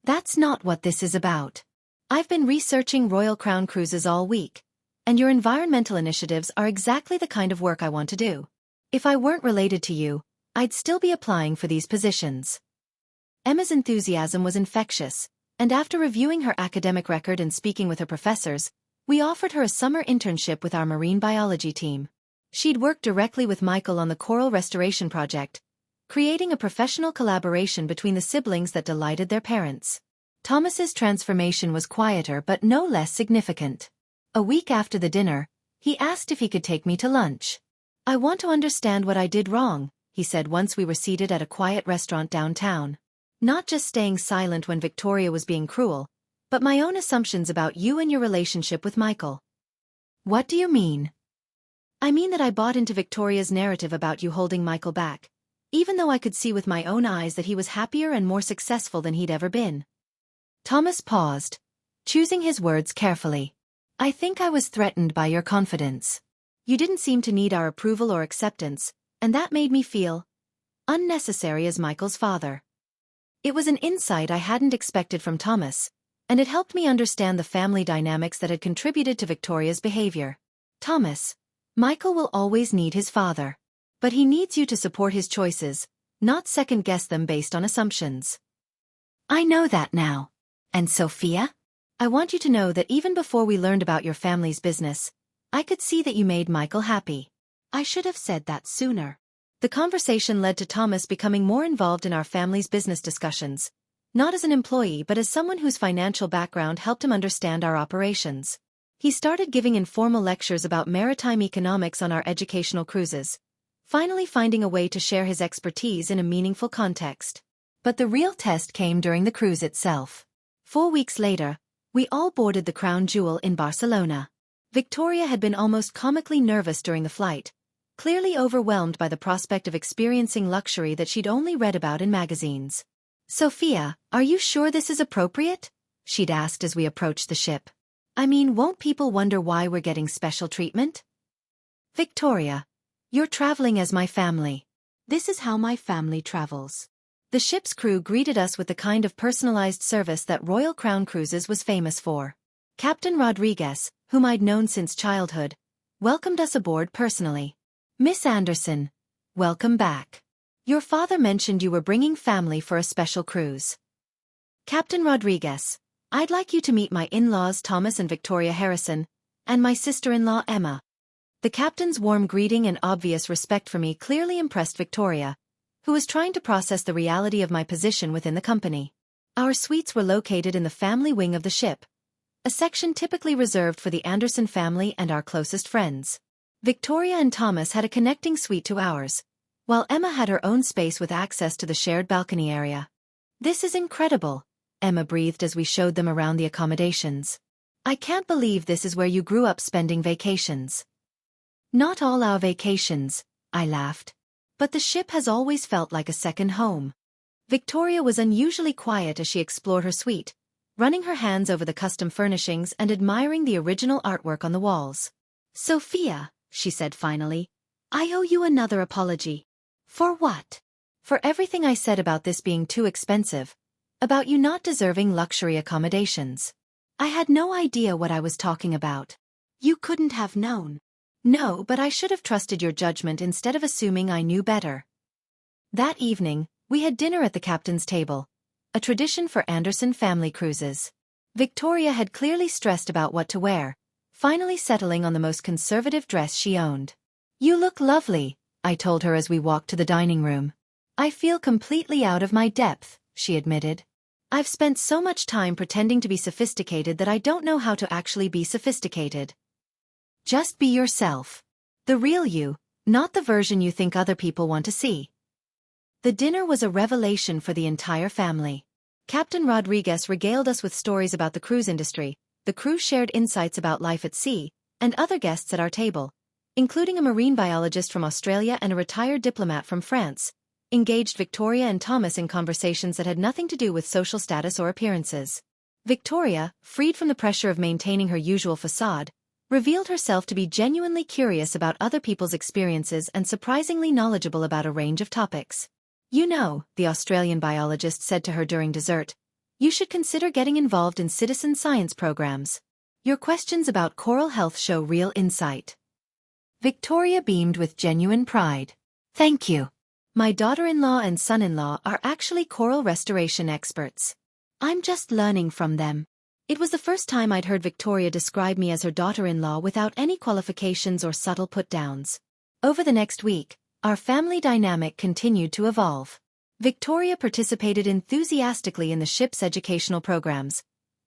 That's not what this is about. I've been researching Royal Crown cruises all week, and your environmental initiatives are exactly the kind of work I want to do. If I weren't related to you, I'd still be applying for these positions." Emma's enthusiasm was infectious, and after reviewing her academic record and speaking with her professors, we offered her a summer internship with our marine biology team. She'd worked directly with Michael on the coral restoration project, creating a professional collaboration between the siblings that delighted their parents. Thomas's transformation was quieter but no less significant. A week after the dinner, he asked if he could take me to lunch. "I want to understand what I did wrong," he said once we were seated at a quiet restaurant downtown. "Not just staying silent when Victoria was being cruel, but my own assumptions about you and your relationship with Michael." "What do you mean?" "I mean that I bought into Victoria's narrative about you holding Michael back, even though I could see with my own eyes that he was happier and more successful than he'd ever been." Thomas paused, choosing his words carefully. "I think I was threatened by your confidence. You didn't seem to need our approval or acceptance, and that made me feel unnecessary as Michael's father." It was an insight I hadn't expected from Thomas, and it helped me understand the family dynamics that had contributed to Victoria's behavior. "Thomas, Michael will always need his father. But he needs you to support his choices, not second-guess them based on assumptions. I know that now. And Sophia? I want you to know that even before we learned about your family's business, I could see that you made Michael happy. I should have said that sooner. The conversation led to Thomas becoming more involved in our family's business discussions, not as an employee but as someone whose financial background helped him understand our operations. He started giving informal lectures about maritime economics on our educational cruises, finally finding a way to share his expertise in a meaningful context. But the real test came during the cruise itself. 4 weeks later, we all boarded the Crown Jewel in Barcelona. Victoria had been almost comically nervous during the flight, clearly overwhelmed by the prospect of experiencing luxury that she'd only read about in magazines. Sophia, are you sure this is appropriate? She'd asked as we approached the ship. I mean, won't people wonder why we're getting special treatment? Victoria, you're traveling as my family. This is how my family travels. The ship's crew greeted us with the kind of personalized service that Royal Crown Cruises was famous for. Captain Rodriguez, whom I'd known since childhood, welcomed us aboard personally. Miss Anderson, welcome back. Your father mentioned you were bringing family for a special cruise. Captain Rodriguez, I'd like you to meet my in-laws Thomas and Victoria Harrison, and my sister-in-law Emma. The captain's warm greeting and obvious respect for me clearly impressed Victoria, who was trying to process the reality of my position within the company. Our suites were located in the family wing of the ship, a section typically reserved for the Anderson family and our closest friends. Victoria and Thomas had a connecting suite to ours, while Emma had her own space with access to the shared balcony area. This is incredible, Emma breathed as we showed them around the accommodations. I can't believe this is where you grew up spending vacations. Not all our vacations, I laughed. But the ship has always felt like a second home. Victoria was unusually quiet as she explored her suite, running her hands over the custom furnishings and admiring the original artwork on the walls. Sophia, she said finally, I owe you another apology. For what? For everything I said about this being too expensive, about you not deserving luxury accommodations. I had no idea what I was talking about. You couldn't have known. No, but I should have trusted your judgment instead of assuming I knew better. That evening, we had dinner at the captain's table, a tradition for Anderson family cruises. Victoria had clearly stressed about what to wear, finally settling on the most conservative dress she owned. You look lovely, I told her as we walked to the dining room. I feel completely out of my depth, she admitted. I've spent so much time pretending to be sophisticated that I don't know how to actually be sophisticated. Just be yourself. The real you, not the version you think other people want to see. The dinner was a revelation for the entire family. Captain Rodriguez regaled us with stories about the cruise industry, the crew shared insights about life at sea, and other guests at our table, including a marine biologist from Australia and a retired diplomat from France, engaged Victoria and Thomas in conversations that had nothing to do with social status or appearances. Victoria, freed from the pressure of maintaining her usual facade, revealed herself to be genuinely curious about other people's experiences and surprisingly knowledgeable about a range of topics. You know, the Australian biologist said to her during dessert, you should consider getting involved in citizen science programs. Your questions about coral health show real insight. Victoria beamed with genuine pride. Thank you. My daughter-in-law and son-in-law are actually coral restoration experts. I'm just learning from them. It was the first time I'd heard Victoria describe me as her daughter-in-law without any qualifications or subtle put-downs. Over the next week, our family dynamic continued to evolve. Victoria participated enthusiastically in the ship's educational programs,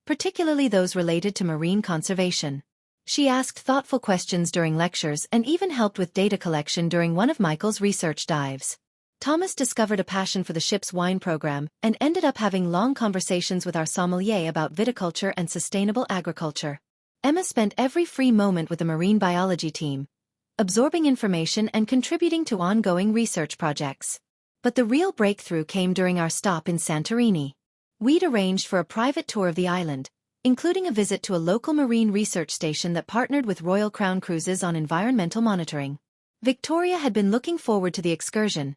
particularly those related to marine conservation. She asked thoughtful questions during lectures and even helped with data collection during one of Michael's research dives. Thomas discovered a passion for the ship's wine program and ended up having long conversations with our sommelier about viticulture and sustainable agriculture. Emma spent every free moment with the marine biology team, absorbing information and contributing to ongoing research projects. But the real breakthrough came during our stop in Santorini. We'd arranged for a private tour of the island, including a visit to a local marine research station that partnered with Royal Crown Cruises on environmental monitoring. Victoria had been looking forward to the excursion,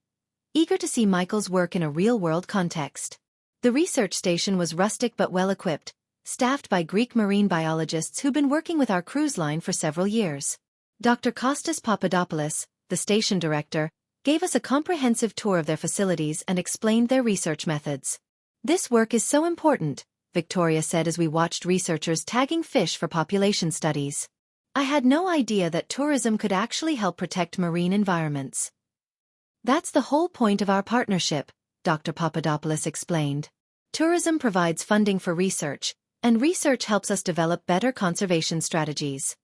eager to see Michael's work in a real-world context. The research station was rustic but well-equipped, staffed by Greek marine biologists who'd been working with our cruise line for several years. Dr. Kostas Papadopoulos, the station director, gave us a comprehensive tour of their facilities and explained their research methods. This work is so important, Victoria said as we watched researchers tagging fish for population studies. I had no idea that tourism could actually help protect marine environments. That's the whole point of our partnership, Dr. Papadopoulos explained. Tourism provides funding for research, and research helps us develop better conservation strategies.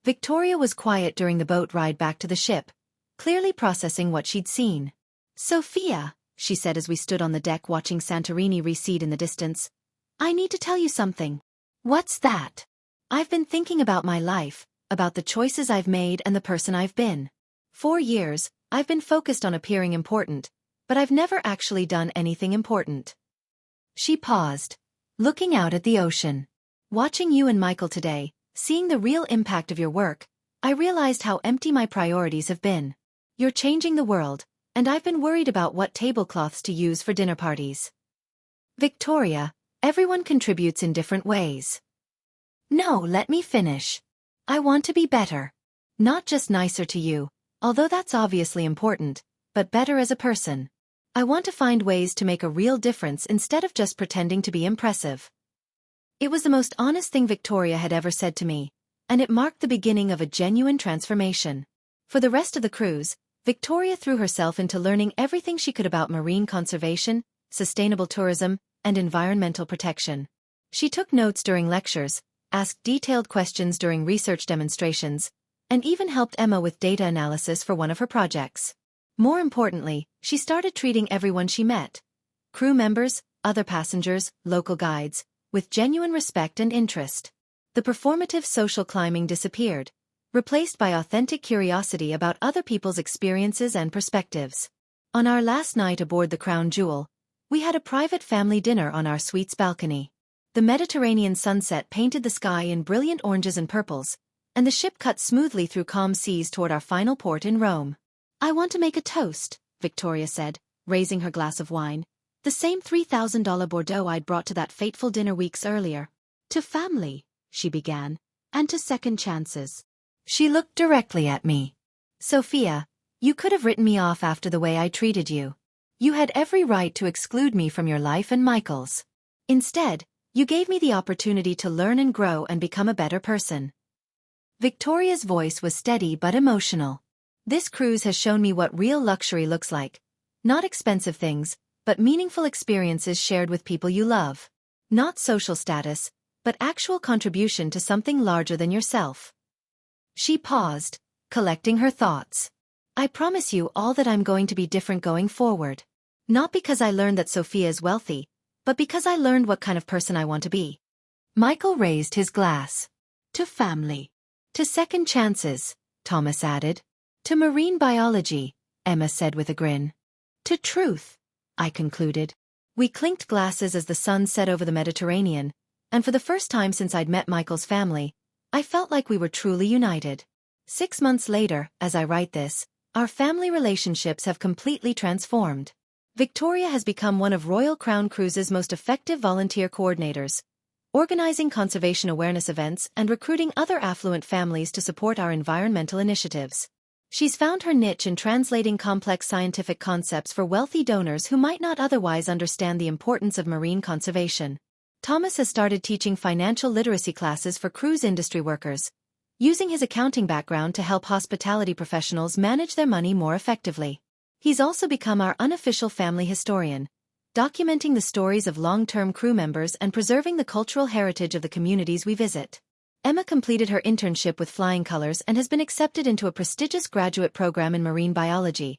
Victoria was quiet during the boat ride back to the ship, clearly processing what she'd seen. Sophia, she said as we stood on the deck watching Santorini recede in the distance, I need to tell you something. What's that? I've been thinking about my life, about the choices I've made and the person I've been. 4 years, I've been focused on appearing important, but I've never actually done anything important. She paused, looking out at the ocean. Watching you and Michael today, seeing the real impact of your work, I realized how empty my priorities have been. You're changing the world, and I've been worried about what tablecloths to use for dinner parties. Victoria, everyone contributes in different ways. No, let me finish. I want to be better. Not just nicer to you, although that's obviously important, but better as a person. I want to find ways to make a real difference instead of just pretending to be impressive. It was the most honest thing Victoria had ever said to me, and it marked the beginning of a genuine transformation. For the rest of the cruise, Victoria threw herself into learning everything she could about marine conservation, sustainable tourism, and environmental protection. She took notes during lectures, asked detailed questions during research demonstrations, and even helped Emma with data analysis for one of her projects. More importantly, she started treating everyone she met, crew members, other passengers, local guides, with genuine respect and interest. The performative social climbing disappeared, replaced by authentic curiosity about other people's experiences and perspectives. On our last night aboard the Crown Jewel, we had a private family dinner on our suite's balcony. The Mediterranean sunset painted the sky in brilliant oranges and purples, and the ship cut smoothly through calm seas toward our final port in Rome. I want to make a toast, Victoria said, raising her glass of wine, the same $3,000 Bordeaux I'd brought to that fateful dinner weeks earlier. To family, she began, and to second chances. She looked directly at me. Sophia, you could have written me off after the way I treated you. You had every right to exclude me from your life and Michael's. Instead, you gave me the opportunity to learn and grow and become a better person. Victoria's voice was steady but emotional. This cruise has shown me what real luxury looks like. Not expensive things, but meaningful experiences shared with people you love. Not social status, but actual contribution to something larger than yourself. She paused, collecting her thoughts. I promise you all that I'm going to be different going forward. Not because I learned that Sophia is wealthy, but because I learned what kind of person I want to be. Michael raised his glass. To family. To second chances, Thomas added. To marine biology, Emma said with a grin. To truth, I concluded. We clinked glasses as the sun set over the Mediterranean, and for the first time since I'd met Michael's family, I felt like we were truly united. 6 months later, as I write this, our family relationships have completely transformed. Victoria has become one of Royal Crown Cruises' most effective volunteer coordinators, organizing conservation awareness events and recruiting other affluent families to support our environmental initiatives. She's found her niche in translating complex scientific concepts for wealthy donors who might not otherwise understand the importance of marine conservation. Thomas has started teaching financial literacy classes for cruise industry workers, using his accounting background to help hospitality professionals manage their money more effectively. He's also become our unofficial family historian, documenting the stories of long-term crew members and preserving the cultural heritage of the communities we visit. Emma completed her internship with Flying Colours and has been accepted into a prestigious graduate program in marine biology,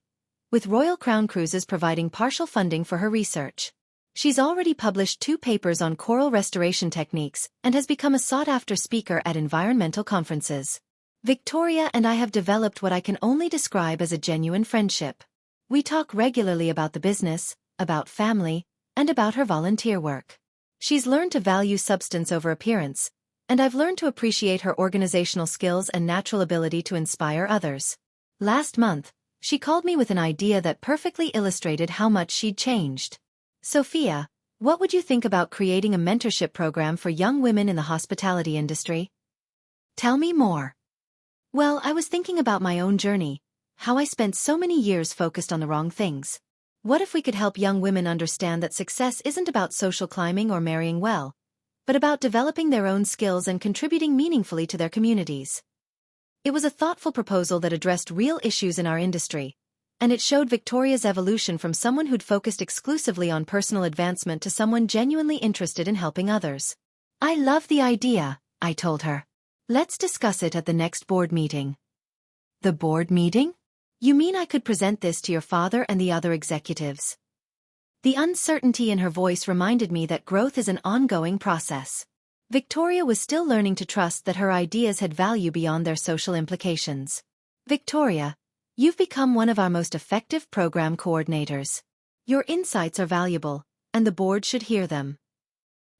with Royal Crown Cruises providing partial funding for her research. She's already published 2 papers on coral restoration techniques and has become a sought-after speaker at environmental conferences. Victoria and I have developed what I can only describe as a genuine friendship. We talk regularly about the business, about family, and about her volunteer work. She's learned to value substance over appearance, and I've learned to appreciate her organizational skills and natural ability to inspire others. Last month, she called me with an idea that perfectly illustrated how much she'd changed. Sophia, what would you think about creating a mentorship program for young women in the hospitality industry? Tell me more. Well, I was thinking about my own journey, how I spent so many years focused on the wrong things. What if we could help young women understand that success isn't about social climbing or marrying well, but about developing their own skills and contributing meaningfully to their communities? It was a thoughtful proposal that addressed real issues in our industry, and it showed Victoria's evolution from someone who'd focused exclusively on personal advancement to someone genuinely interested in helping others. I love the idea, I told her. Let's discuss it at the next board meeting. The board meeting? You mean I could present this to your father and the other executives? The uncertainty in her voice reminded me that growth is an ongoing process. Victoria was still learning to trust that her ideas had value beyond their social implications. Victoria, you've become one of our most effective program coordinators. Your insights are valuable, and the board should hear them.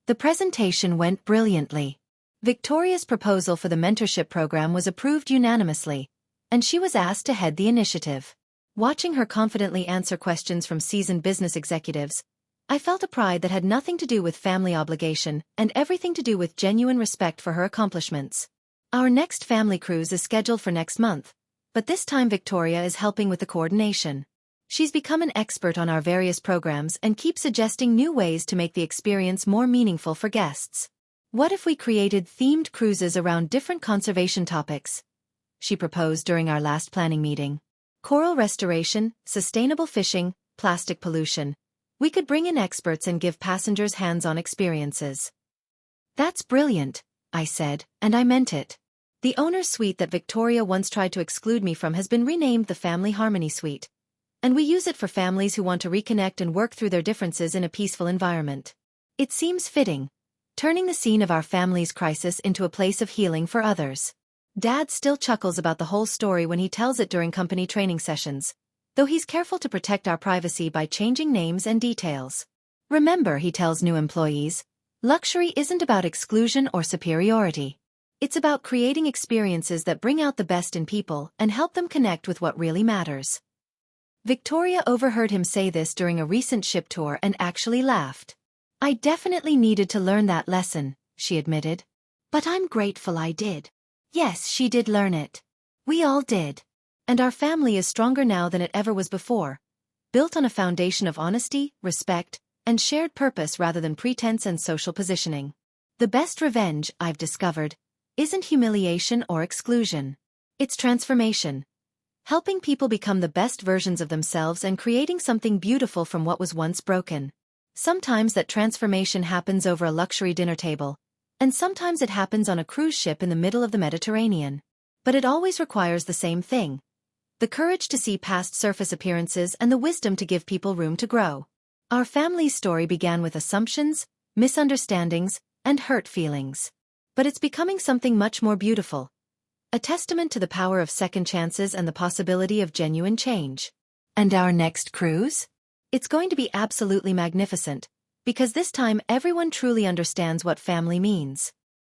The presentation went brilliantly. Victoria's proposal for the mentorship program was approved unanimously, and she was asked to head the initiative. Watching her confidently answer questions from seasoned business executives, I felt a pride that had nothing to do with family obligation and everything to do with genuine respect for her accomplishments. Our next family cruise is scheduled for next month, but this time Victoria is helping with the coordination. She's become an expert on our various programs and keeps suggesting new ways to make the experience more meaningful for guests. What if we created themed cruises around different conservation topics? She proposed during our last planning meeting. Coral restoration, sustainable fishing, plastic pollution. We could bring in experts and give passengers hands-on experiences. That's brilliant, I said, and I meant it. The owner's suite that Victoria once tried to exclude me from has been renamed the Family Harmony Suite, and we use it for families who want to reconnect and work through their differences in a peaceful environment. It seems fitting, turning the scene of our family's crisis into a place of healing for others. Dad still chuckles about the whole story when he tells it during company training sessions, though he's careful to protect our privacy by changing names and details. Remember, he tells new employees, luxury isn't about exclusion or superiority. It's about creating experiences that bring out the best in people and help them connect with what really matters. Victoria overheard him say this during a recent ship tour and actually laughed. I definitely needed to learn that lesson, she admitted. But I'm grateful I did. Yes, she did learn it. We all did. And our family is stronger now than it ever was before, built on a foundation of honesty, respect, and shared purpose rather than pretense and social positioning. The best revenge, I've discovered, isn't humiliation or exclusion. It's transformation. Helping people become the best versions of themselves and creating something beautiful from what was once broken. Sometimes that transformation happens over a luxury dinner table, and sometimes it happens on a cruise ship in the middle of the Mediterranean. But it always requires the same thing: the courage to see past surface appearances and the wisdom to give people room to grow. Our family's story began with assumptions, misunderstandings, and hurt feelings. But it's becoming something much more beautiful. A testament to the power of second chances and the possibility of genuine change. And our next cruise? It's going to be absolutely magnificent, because this time everyone truly understands what family means.